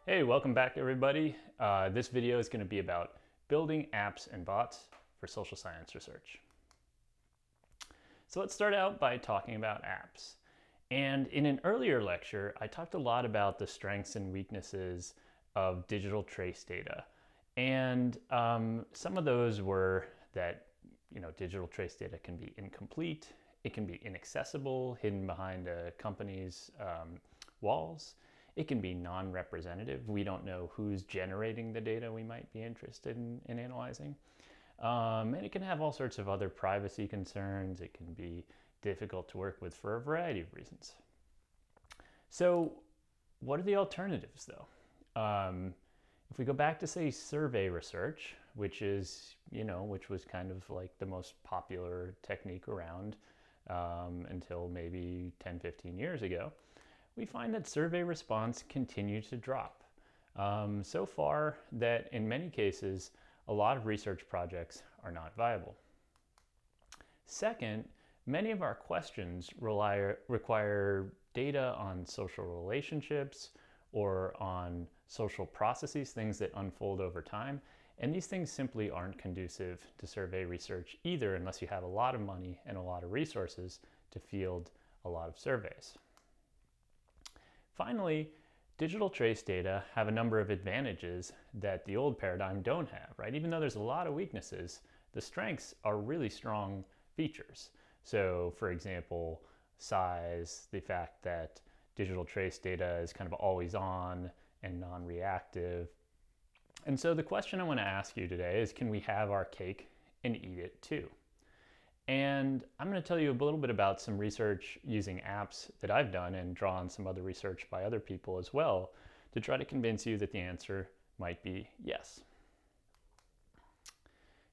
Hey, welcome back everybody. This video is going to be about building apps and bots for social science research. So let's start out by talking about apps. And in an earlier lecture, I talked a lot about the strengths and weaknesses of digital trace data. And some of those were that digital trace data can be incomplete, it can be inaccessible, hidden behind a company's walls. It can be non-representative. We don't know who's generating the data we might be interested in analyzing. And it can have all sorts of other privacy concerns. It can be difficult to work with for a variety of reasons. So what are the alternatives though? If we go back to say survey research, which was kind of like the most popular technique around until maybe 10, 15 years ago, we find that survey response continues to drop. So far that in many cases, a lot of research projects are not viable. Second, many of our questions require data on social relationships or on social processes, things that unfold over time. And these things simply aren't conducive to survey research either, unless you have a lot of money and a lot of resources to field a lot of surveys. Finally, digital trace data have a number of advantages that the old paradigm don't have, right? Even though there's a lot of weaknesses, the strengths are really strong features. So for example, size, the fact that digital trace data is kind of always on and non-reactive. And so the question I want to ask you today is, can we have our cake and eat it too? And I'm going to tell you a little bit about some research using apps that I've done and draw on some other research by other people as well to try to convince you that the answer might be yes.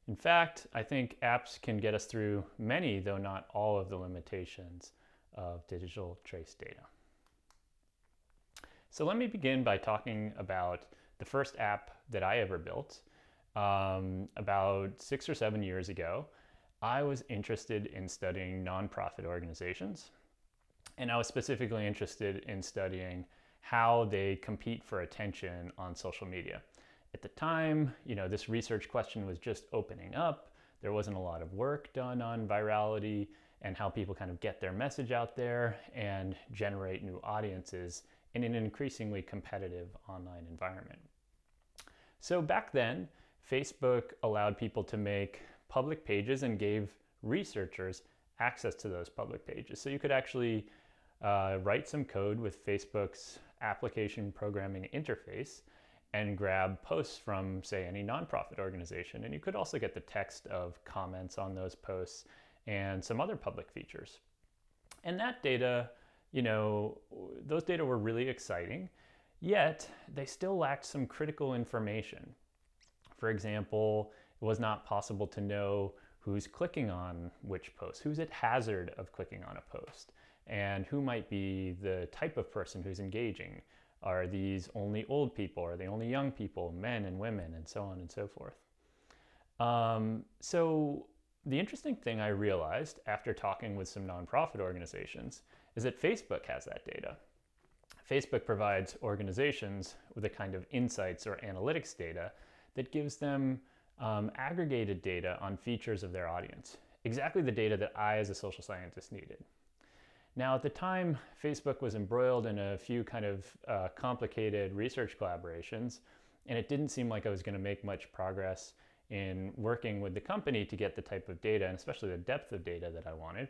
In fact, I think apps can get us through many, though not all, of the limitations of digital trace data. So let me begin by talking about the first app that I ever built about 6 or 7 years ago. I was interested in studying nonprofit organizations, and I was specifically interested in studying how they compete for attention on social media. At the time, this research question was just opening up. There wasn't a lot of work done on virality and how people kind of get their message out there and generate new audiences in an increasingly competitive online environment. So back then, Facebook allowed people to make public pages and gave researchers access to those public pages. So you could actually write some code with Facebook's application programming interface and grab posts from, say, any nonprofit organization. And you could also get the text of comments on those posts and some other public features. And that data, those data were really exciting, yet they still lacked some critical information. For example, it was not possible to know who's clicking on which post, who's at hazard of clicking on a post, and who might be the type of person who's engaging. Are these only old people? Are they only young people, men and women, and so on and so forth? So the interesting thing I realized after talking with some nonprofit organizations is that Facebook has that data. Facebook provides organizations with a kind of insights or analytics data that gives them aggregated data on features of their audience, exactly the data that I as a social scientist needed. Now at the time, Facebook was embroiled in a few kind of complicated research collaborations, and it didn't seem like I was going to make much progress in working with the company to get the type of data, and especially the depth of data that I wanted.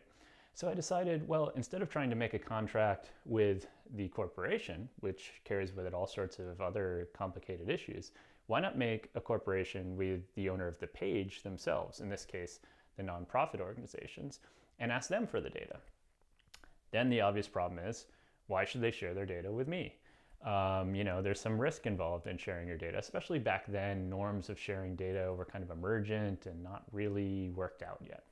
So I decided, well, instead of trying to make a contract with the corporation, which carries with it all sorts of other complicated issues, why not make a corporation with the owner of the page themselves, in this case, the nonprofit organizations, and ask them for the data? Then the obvious problem is, why should they share their data with me? There's some risk involved in sharing your data, especially back then. Norms of sharing data were kind of emergent and not really worked out yet.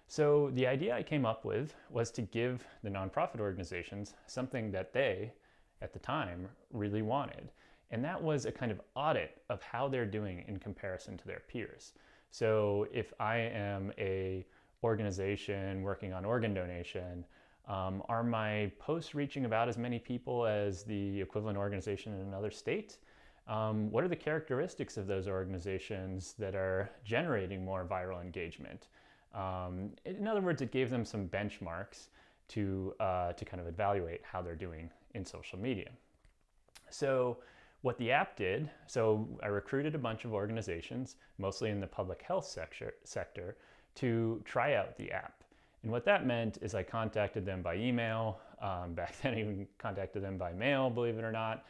So the idea I came up with was to give the nonprofit organizations something that they, at the time, really wanted. And that was a kind of audit of how they're doing in comparison to their peers. So if I am a organization working on organ donation, Are my posts reaching about as many people as the equivalent organization in another state? What are the characteristics of those organizations that are generating more viral engagement? In other words, it gave them some benchmarks to kind of evaluate how they're doing in social media. So what the app did, so I recruited a bunch of organizations, mostly in the public health sector, to try out the app. And what that meant is I contacted them by email. Back then I even contacted them by mail, believe it or not.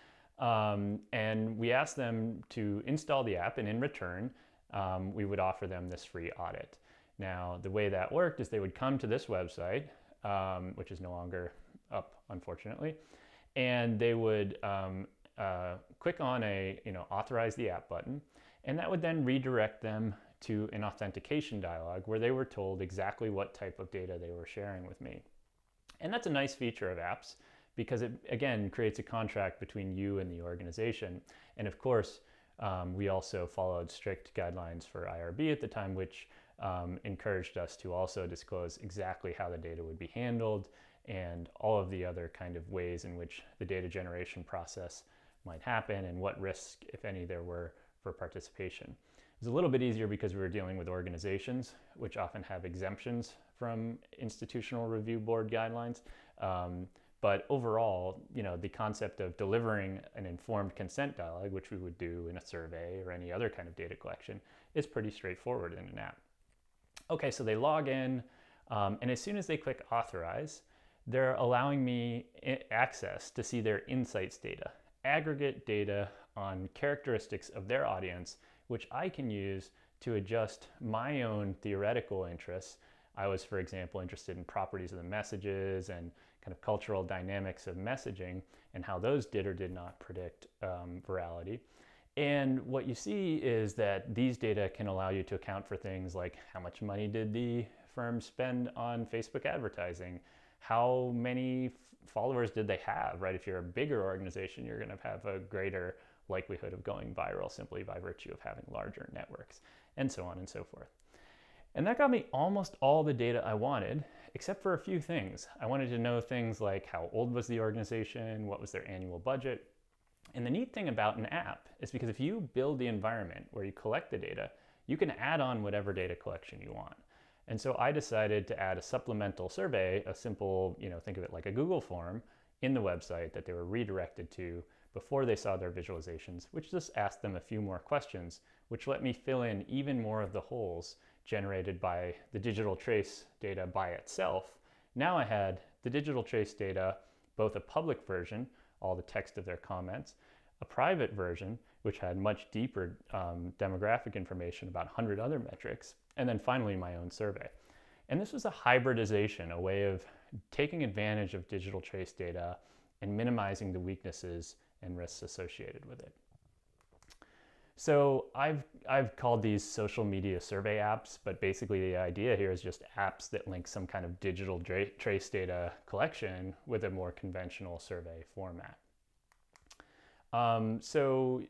And we asked them to install the app, and in return, we would offer them this free audit. Now, the way that worked is they would come to this website, which is no longer up, unfortunately, and they would click on a authorize the app button, and that would then redirect them to an authentication dialog where they were told exactly what type of data they were sharing with me. And that's a nice feature of apps because it, again, creates a contract between you and the organization. And of course, we also followed strict guidelines for IRB at the time, which encouraged us to also disclose exactly how the data would be handled and all of the other kind of ways in which the data generation process might happen and what risks, if any, there were for participation. It was a little bit easier because we were dealing with organizations, which often have exemptions from institutional review board guidelines. But overall, the concept of delivering an informed consent dialogue, which we would do in a survey or any other kind of data collection, is pretty straightforward in an app. Okay, so they log in, and as soon as they click authorize, they're allowing me access to see their insights data, aggregate data on characteristics of their audience, which I can use to adjust my own theoretical interests. I was, for example, interested in properties of the messages and kind of cultural dynamics of messaging and how those did or did not predict virality. And what you see is that these data can allow you to account for things like how much money did the firm spend on Facebook advertising, how many followers did they have, right? If you're a bigger organization, you're going to have a greater likelihood of going viral simply by virtue of having larger networks, and so on and so forth. And that got me almost all the data I wanted, except for a few things. I wanted to know things like how old was the organization, what was their annual budget. And the neat thing about an app is because if you build the environment where you collect the data, you can add on whatever data collection you want. And so I decided to add a supplemental survey, a simple, think of it like a Google form in the website that they were redirected to before they saw their visualizations, which just asked them a few more questions, which let me fill in even more of the holes generated by the digital trace data by itself. Now I had the digital trace data, both a public version, all the text of their comments, a private version, which had much deeper demographic information about 100 other metrics, and then finally my own survey. And this was a hybridization, a way of taking advantage of digital trace data and minimizing the weaknesses and risks associated with it. So I've called these social media survey apps, but basically the idea here is just apps that link some kind of digital trace data collection with a more conventional survey format. So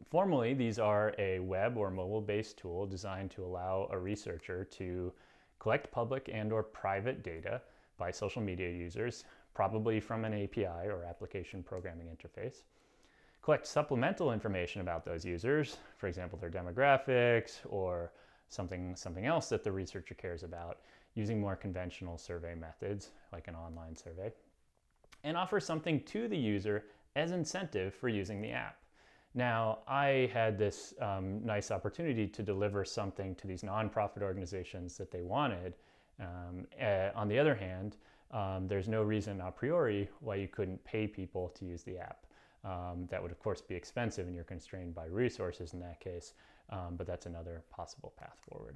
formally, these are a web or mobile-based tool designed to allow a researcher to collect public and or private data by social media users, probably from an API or application programming interface. Collect supplemental information about those users, for example, their demographics or something else that the researcher cares about, using more conventional survey methods like an online survey, and offer something to the user as incentive for using the app. Now, I had this nice opportunity to deliver something to these nonprofit organizations that they wanted. On the other hand, there's no reason a priori why you couldn't pay people to use the app. That would, of course, be expensive and you're constrained by resources in that case, but that's another possible path forward.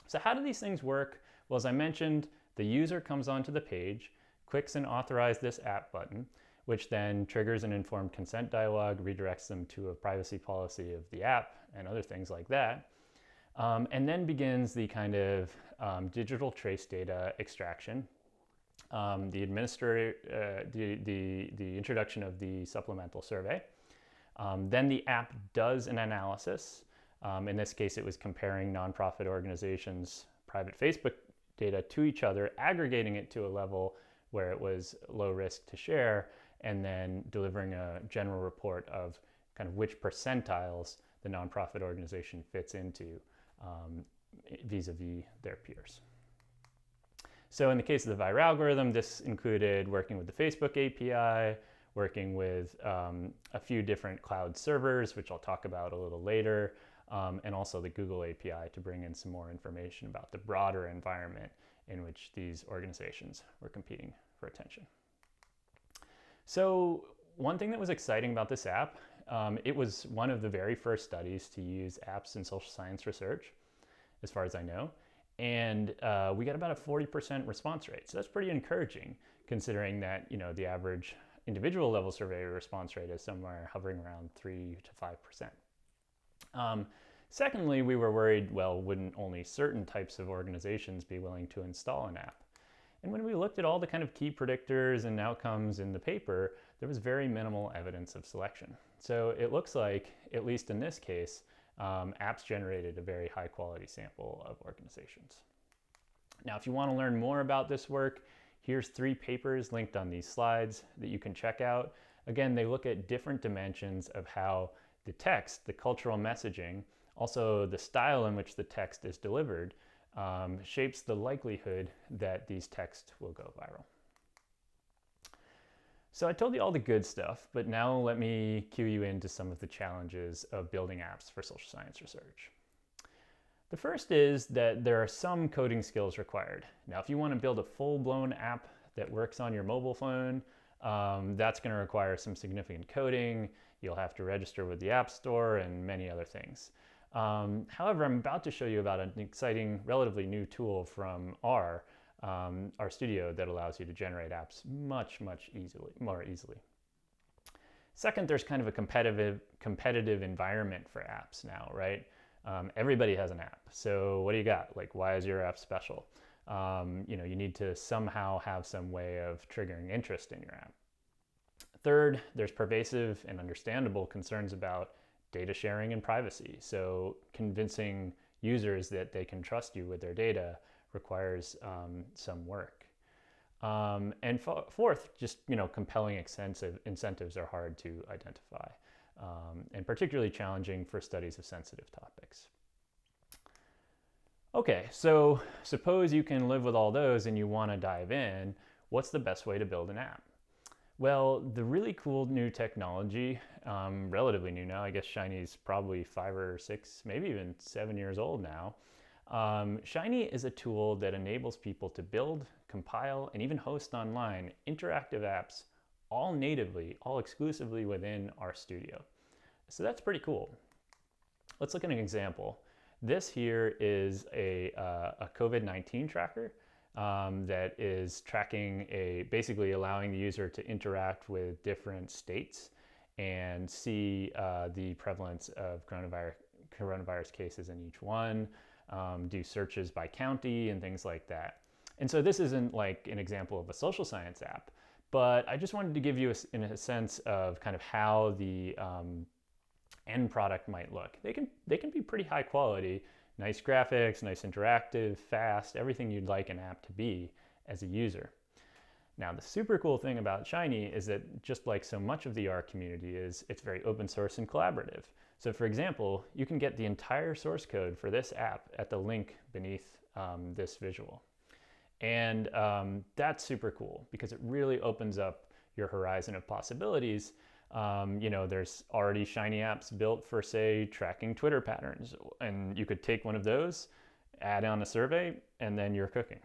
So how do these things work? Well, as I mentioned, the user comes onto the page, clicks an authorize this app button, which then triggers an informed consent dialog, redirects them to a privacy policy of the app and other things like that, and then begins the kind of digital trace data extraction. The introduction of the supplemental survey. Then the app does an analysis. In this case, it was comparing nonprofit organizations' private Facebook data to each other, aggregating it to a level where it was low risk to share, and then delivering a general report of kind of which percentiles the nonprofit organization fits into vis-a-vis their peers. So in the case of the Vyre algorithm, this included working with the Facebook API, working with a few different cloud servers, which I'll talk about a little later, and also the Google API to bring in some more information about the broader environment in which these organizations were competing for attention. So one thing that was exciting about this app, it was one of the very first studies to use apps in social science research, as far as I know. And we got about a 40% response rate. So that's pretty encouraging, considering that, you know, the average individual level survey response rate is somewhere hovering around 3 to 5%. Secondly, we were worried, well, wouldn't only certain types of organizations be willing to install an app? And when we looked at all the kind of key predictors and outcomes in the paper, there was very minimal evidence of selection. So it looks like, at least in this case, apps generated a very high quality sample of organizations. Now, if you want to learn more about this work, here's 3 papers linked on these slides that you can check out. Again, they look at different dimensions of how the text, the cultural messaging, also the style in which the text is delivered, shapes the likelihood that these texts will go viral. So I told you all the good stuff, but now let me cue you into some of the challenges of building apps for social science research. The first is that there are some coding skills required. Now, if you want to build a full-blown app that works on your mobile phone, that's going to require some significant coding. You'll have to register with the App Store and many other things. However, I'm about to show you about an exciting, relatively new tool from R Studio that allows you to generate apps much more easily. Second, there's kind of a competitive environment for apps now, right? Everybody has an app. So what do you got? Like, why is your app special? You know, you need to somehow have some way of triggering interest in your app. Third, there's pervasive and understandable concerns about data sharing and privacy. So convincing users that they can trust you with their data requires some work. And fourth, just, you know, compelling incentives are hard to identify, and particularly challenging for studies of sensitive topics. Okay, so suppose you can live with all those and you want to dive in. What's the best way to build an app? Well, the really cool new technology, relatively new now, I guess Shiny's probably 5 or 6, maybe even 7 years old now. Shiny is a tool that enables people to build, compile, and even host online interactive apps, all natively, all exclusively within RStudio. So that's pretty cool. Let's look at an example. This here is a COVID-19 tracker that is tracking basically allowing the user to interact with different states and see the prevalence of coronavirus cases in each one, do searches by county and things like that. And so this isn't like an example of a social science app, but I just wanted to give you a sense of kind of how the end product might look. They can be pretty high quality, nice graphics, nice interactive, fast, everything you'd like an app to be as a user. Now, the super cool thing about Shiny is that just like so much of the R community it's very open source and collaborative. So for example, you can get the entire source code for this app at the link beneath this visual. And that's super cool because it really opens up your horizon of possibilities. You know, there's already Shiny apps built for, say, tracking Twitter patterns, and you could take one of those, add on a survey, and then you're cooking.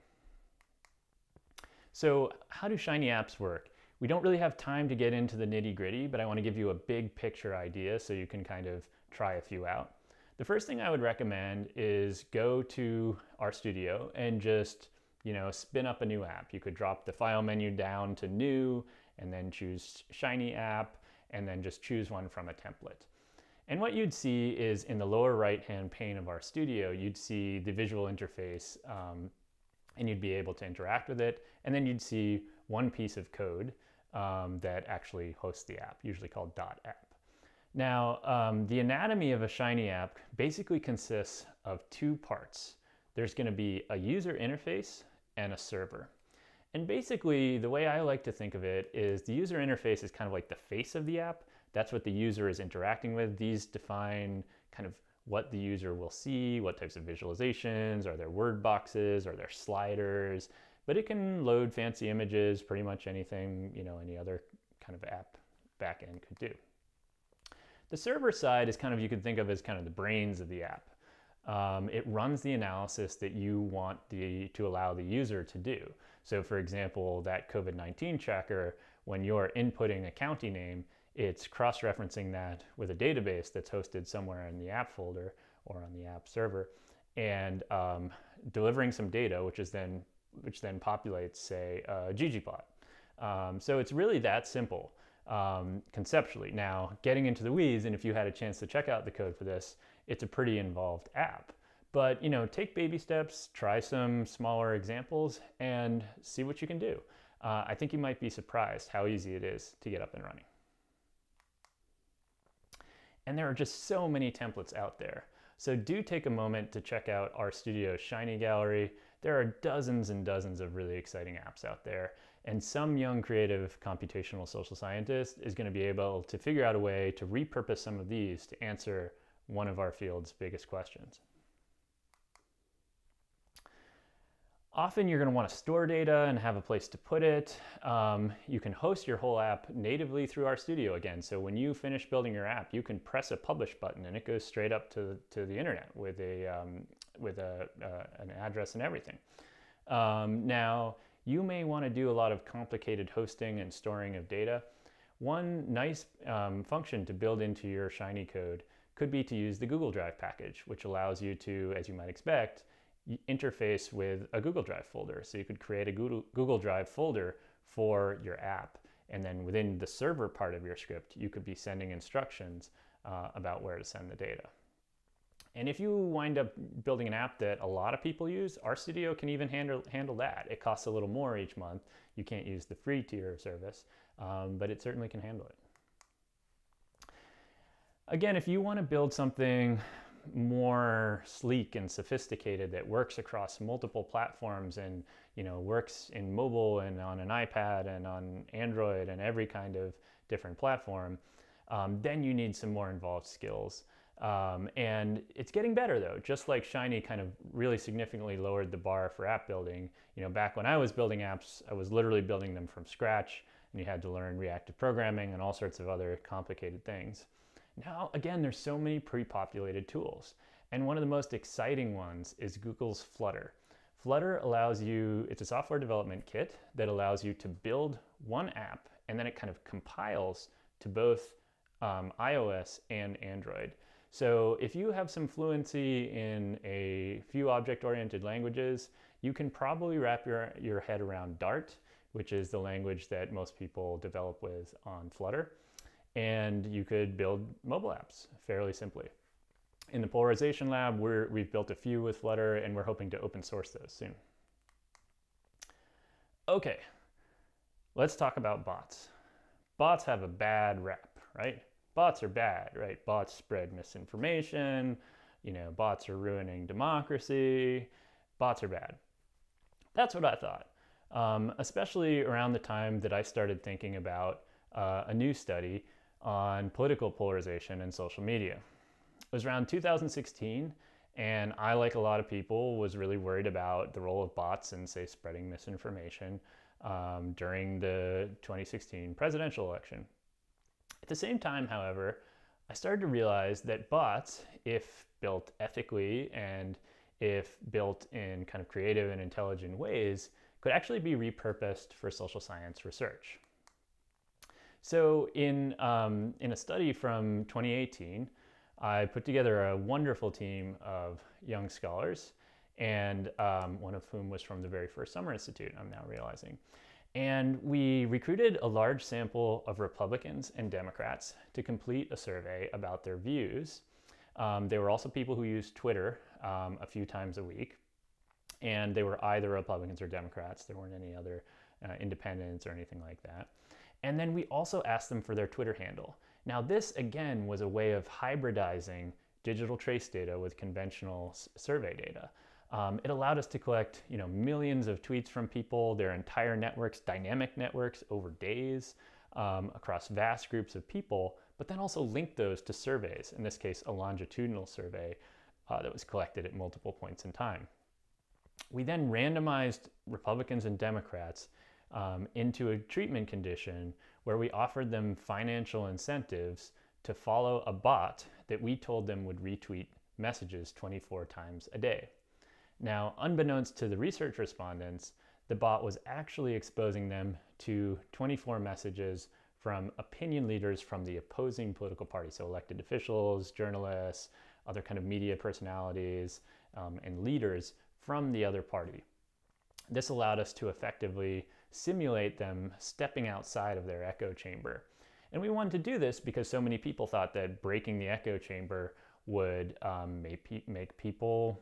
So how do Shiny apps work? We don't really have time to get into the nitty-gritty, but I want to give you a big picture idea so you can kind of try a few out. The first thing I would recommend is go to RStudio and just, you know, spin up a new app. You could drop the file menu down to new and then choose Shiny app and then just choose one from a template. And what you'd see is in the lower right-hand pane of RStudio, you'd see the visual interface and you'd be able to interact with it. And then you'd see one piece of code that actually hosts the app, usually called .app. Now, the anatomy of a Shiny app basically consists of two parts. There's going to be a user interface and a server. And basically, the way I like to think of it is the user interface is kind of like the face of the app. That's what the user is interacting with. These define kind of what the user will see, what types of visualizations, are there word boxes, are there sliders, but it can load fancy images, pretty much anything, any other kind of app backend could do. The server side is kind of, you could think of as kind of the brains of the app. It runs the analysis that you want to allow the user to do. So for example, that COVID-19 tracker, when you're inputting a county name, it's cross-referencing that with a database that's hosted somewhere in the app folder or on the app server, and delivering some data, which then populates, say, ggplot. So it's really that simple conceptually. Now, getting into the weeds, and if you had a chance to check out the code for this, it's a pretty involved app. But take baby steps, try some smaller examples, and see what you can do. I think you might be surprised how easy it is to get up and running. And there are just so many templates out there. So do take a moment to check out RStudio's Shiny Gallery. There are dozens and dozens of really exciting apps out there. And some young creative computational social scientist is going to be able to figure out a way to repurpose some of these to answer one of our field's biggest questions. Often you're going to want to store data and have a place to put it. You can host your whole app natively through RStudio again. So when you finish building your app, you can press a publish button and it goes straight up to the internet with an address and everything. Now, you may want to do a lot of complicated hosting and storing of data. One nice function to build into your Shiny code could be to use the Google Drive package, which allows you to, as you might expect, interface with a Google Drive folder. So you could create a Google Drive folder for your app, and then within the server part of your script, you could be sending instructions about where to send the data. And if you wind up building an app that a lot of people use, RStudio can even handle that. It costs a little more each month. You can't use the free tier service, but it certainly can handle it. Again, if you want to build something more sleek and sophisticated that works across multiple platforms and works in mobile and on an iPad and on Android and every kind of different platform, then you need some more involved skills. And it's getting better though. Just like Shiny kind of really significantly lowered the bar for app building. Back when I was building apps, I was literally building them from scratch, and you had to learn reactive programming and all sorts of other complicated things. Now, again, there's so many pre-populated tools. And one of the most exciting ones is Google's Flutter. Flutter allows you, it's a software development kit that allows you to build one app, and then it kind of compiles to both iOS and Android. So if you have some fluency in a few object-oriented languages, you can probably wrap your head around Dart, which is the language that most people develop with on Flutter. And you could build mobile apps fairly simply. In the Polarization Lab, we've built a few with Flutter, and we're hoping to open source those soon. Okay, let's talk about bots. Bots have a bad rep, right? Bots are bad, right? Bots spread misinformation, bots are ruining democracy. Bots are bad. That's what I thought, especially around the time that I started thinking about a new study on political polarization and social media. It was around 2016, and I, like a lot of people, was really worried about the role of bots in, say, spreading misinformation during the 2016 presidential election. At the same time, however, I started to realize that bots, if built ethically and if built in kind of creative and intelligent ways, could actually be repurposed for social science research. So in a study from 2018, I put together a wonderful team of young scholars, and one of whom was from the very first Summer Institute, I'm now realizing. And we recruited a large sample of Republicans and Democrats to complete a survey about their views. They were also people who used Twitter a few times a week, and they were either Republicans or Democrats. There weren't any other independents or anything like that. And then we also asked them for their Twitter handle. Now this, again, was a way of hybridizing digital trace data with conventional survey data. It allowed us to collect, millions of tweets from people, their entire networks, dynamic networks over days, across vast groups of people, but then also link those to surveys, in this case, a longitudinal survey that was collected at multiple points in time. We then randomized Republicans and Democrats into a treatment condition where we offered them financial incentives to follow a bot that we told them would retweet messages 24 times a day. Now, unbeknownst to the research respondents, the bot was actually exposing them to 24 messages from opinion leaders from the opposing political party, so elected officials, journalists, other kind of media personalities, and leaders from the other party. This allowed us to effectively simulate them stepping outside of their echo chamber. And we wanted to do this because so many people thought that breaking the echo chamber would make people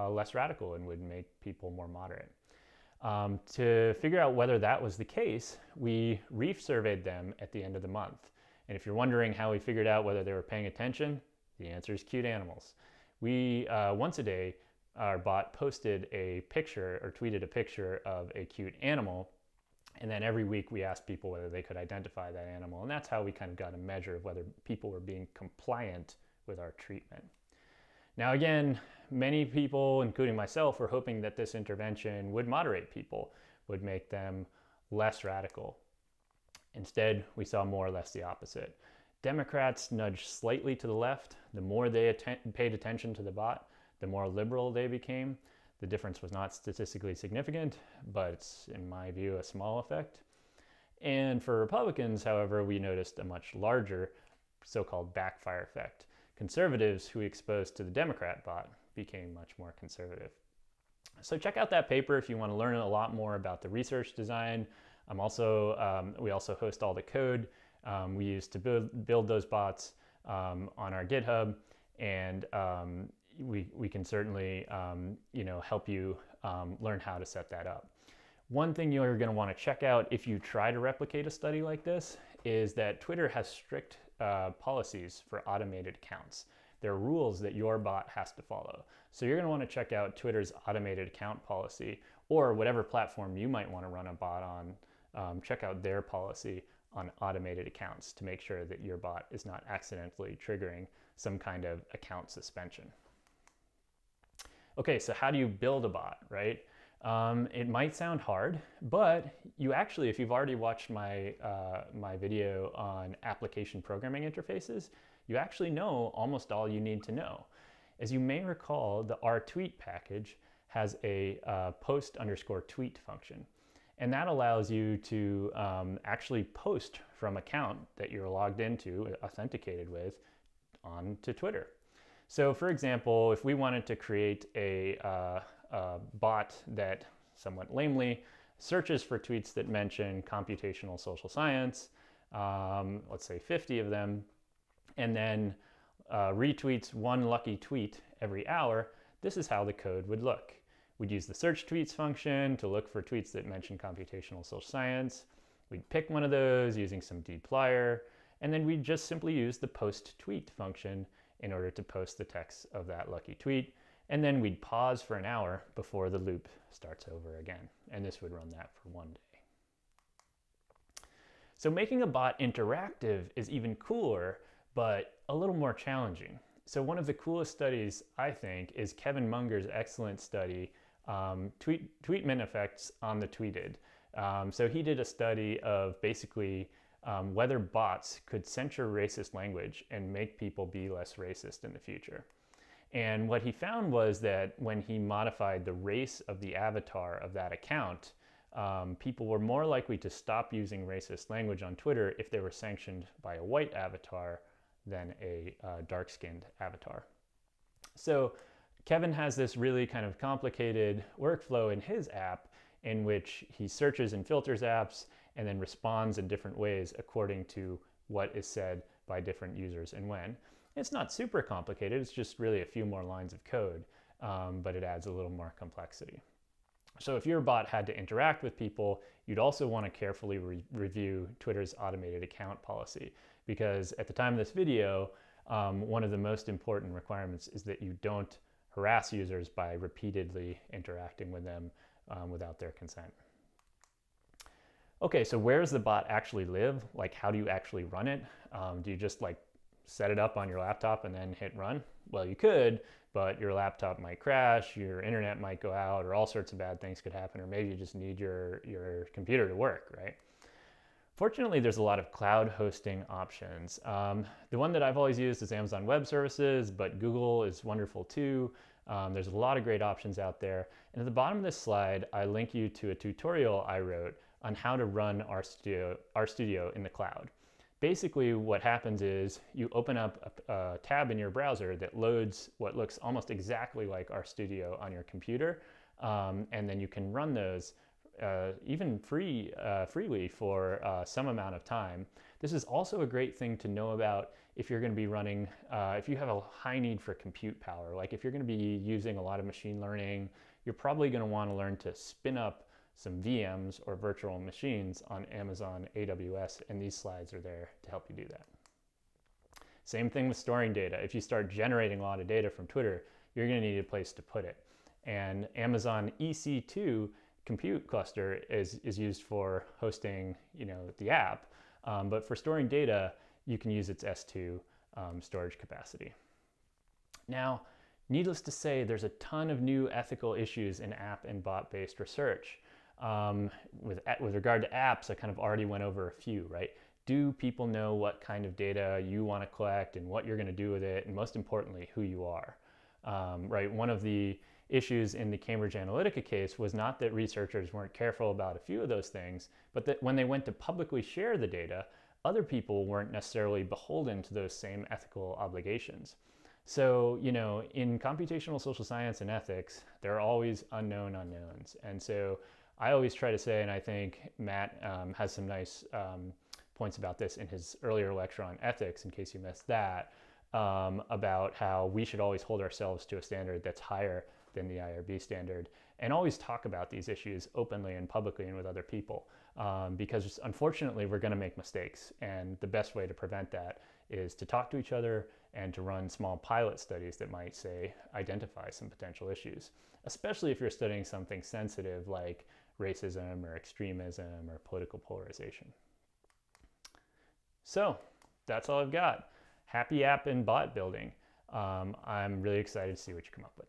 less radical and would make people more moderate. To figure out whether that was the case, we re-surveyed them at the end of the month. And if you're wondering how we figured out whether they were paying attention, the answer is cute animals. We, once a day, our bot posted a picture or tweeted a picture of a cute animal. And then every week we asked people whether they could identify that animal. And that's how we kind of got a measure of whether people were being compliant with our treatment. Now again, many people, including myself, were hoping that this intervention would moderate people, would make them less radical. Instead, we saw more or less the opposite. Democrats nudged slightly to the left. The more they paid attention to the bot, the more liberal they became. The difference was not statistically significant, but it's, in my view, a small effect. And for Republicans, however, we noticed a much larger so-called backfire effect. Conservatives who we exposed to the Democrat bot became much more conservative. So check out that paper if you want to learn a lot more about the research design. We also host all the code we use to build those bots on our GitHub, and we can certainly help you learn how to set that up. One thing you're going to want to check out if you try to replicate a study like this is that Twitter has strict policies for automated accounts. There are rules that your bot has to follow. So you're going to want to check out Twitter's automated account policy, or whatever platform you might want to run a bot on. Check out their policy on automated accounts to make sure that your bot is not accidentally triggering some kind of account suspension. Okay, so how do you build a bot, right? It might sound hard, but you actually, if you've already watched my video on application programming interfaces, you actually know almost all you need to know. As you may recall, the rtweet package has a post_tweet function. And that allows you to actually post from account that you're logged into, authenticated with, onto Twitter. So for example, if we wanted to create a bot that somewhat lamely searches for tweets that mention computational social science, let's say 50 of them, and then retweets one lucky tweet every hour, this is how the code would look. We'd use the search tweets function to look for tweets that mention computational social science. We'd pick one of those using some dplyr, and then we'd just simply use the post tweet function in order to post the text of that lucky tweet. And then we'd pause for an hour before the loop starts over again. And this would run that for one day. So making a bot interactive is even cooler, but a little more challenging. So one of the coolest studies, I think, is Kevin Munger's excellent study, Tweetment Effects on the Tweeted. So he did a study of basically whether bots could censor racist language and make people be less racist in the future. And what he found was that when he modified the race of the avatar of that account, people were more likely to stop using racist language on Twitter if they were sanctioned by a white avatar than a dark-skinned avatar. So Kevin has this really kind of complicated workflow in his app in which he searches and filters apps and then responds in different ways according to what is said by different users and when. It's not super complicated, it's just really a few more lines of code, but it adds a little more complexity. So if your bot had to interact with people, you'd also want to carefully review Twitter's automated account policy, because at the time of this video, one of the most important requirements is that you don't harass users by repeatedly interacting with them without their consent. Okay, so where does the bot actually live? Like, how do you actually run it? Do you just like set it up on your laptop and then hit run? Well, you could, but your laptop might crash, your internet might go out, or all sorts of bad things could happen, or maybe you just need your computer to work, right? Fortunately, there's a lot of cloud hosting options. The one that I've always used is Amazon Web Services, but Google is wonderful too. There's a lot of great options out there. And at the bottom of this slide, I link you to a tutorial I wrote on how to run RStudio in the cloud. Basically, what happens is you open up a tab in your browser that loads what looks almost exactly like RStudio on your computer, and then you can run those even freely for some amount of time. This is also a great thing to know about if you're going to be running, if you have a high need for compute power. Like if you're going to be using a lot of machine learning, you're probably going to want to learn to spin up some VMs or virtual machines on Amazon AWS, and these slides are there to help you do that. Same thing with storing data. If you start generating a lot of data from Twitter, you're going to need a place to put it. And Amazon EC2 compute cluster is used for hosting, the app, but for storing data, you can use its S2 storage capacity. Now, needless to say, there's a ton of new ethical issues in app and bot-based research. With regard to apps, I kind of already went over a few, right? Do people know what kind of data you want to collect and what you're going to do with it, and most importantly, who you are, right? One of the issues in the Cambridge Analytica case was not that researchers weren't careful about a few of those things, but that when they went to publicly share the data, other people weren't necessarily beholden to those same ethical obligations. So, in computational social science and ethics, there are always unknown unknowns. And so I always try to say, and I think Matt has some nice points about this in his earlier lecture on ethics, in case you missed that, about how we should always hold ourselves to a standard that's higher than the IRB standard, and always talk about these issues openly and publicly and with other people, because unfortunately we're going to make mistakes, and the best way to prevent that is to talk to each other and to run small pilot studies that might, say, identify some potential issues, especially if you're studying something sensitive like racism or extremism or political polarization. So that's all I've got. Happy app and bot building. I'm really excited to see what you come up with.